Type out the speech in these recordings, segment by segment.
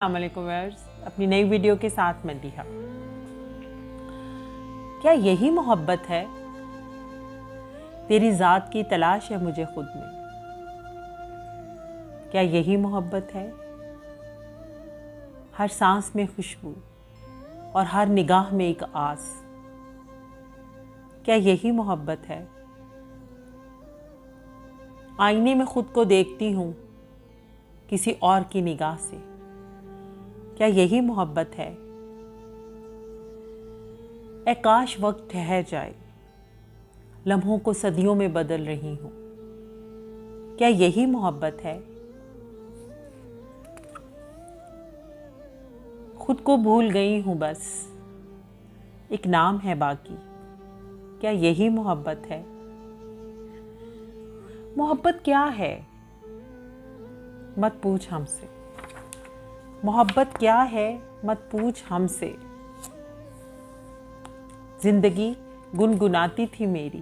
अस्सलामुअलैकुम व्यूअर्स, अपनी नई वीडियो के साथ मैं दीहा। क्या यही मोहब्बत है? तेरी ज़ात की तलाश है मुझे खुद में। क्या यही मोहब्बत है? हर सांस में खुशबू और हर निगाह में एक आस। क्या यही मोहब्बत है? आईने में खुद को देखती हूँ किसी और की निगाह से। क्या यही मोहब्बत है? ऐ काश वक्त ठहर जाए, लम्हों को सदियों में बदल रही हूँ। क्या यही मोहब्बत है? खुद को भूल गई हूँ बस, एक नाम है बाकी। क्या यही मोहब्बत है? मोहब्बत क्या है? मत पूछ हमसे। मोहब्बत क्या है? मत पूछ हमसे। जिंदगी गुनगुनाती थी मेरी,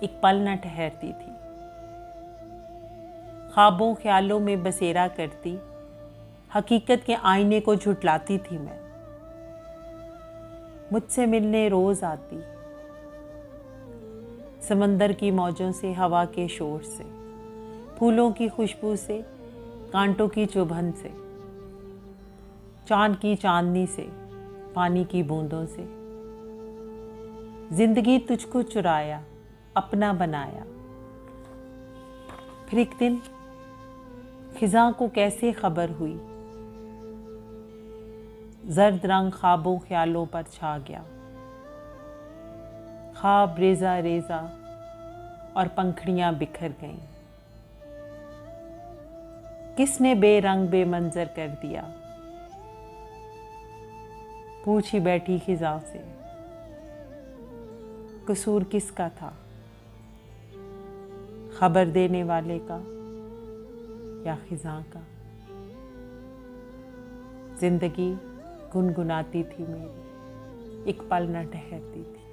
एक पल न ठहरती थी। ख्वाबों ख्यालों में बसेरा करती, हकीकत के आईने को झुटलाती थी मैं। मुझसे मिलने रोज आती, समंदर की मौजों से, हवा के शोर से, फूलों की खुशबू से, कांटों की चुभन से, चांद की चांदनी से, पानी की बूंदों से। जिंदगी तुझको चुराया, अपना बनाया। फिर एक दिन खिज़ां को कैसे खबर हुई, जर्द रंग ख्वाबों ख्यालों पर छा गया। ख्वाब रेजा रेजा और पंखड़ियां बिखर गईं। किसने बेरंग बेमंजर कर दिया? पूछी बैठी खिज़ां से, कसूर किसका था? खबर देने वाले का या खिज़ां का? जिंदगी गुनगुनाती थी मेरी, एक पल न ठहरती थी।